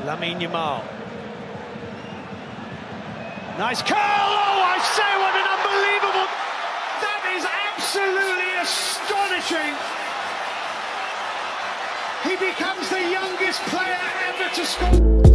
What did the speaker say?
Lamine yamal. Nice curl! Oh, I say, what an unbelievable... That is absolutely astonishing. He becomes the youngest player ever to score.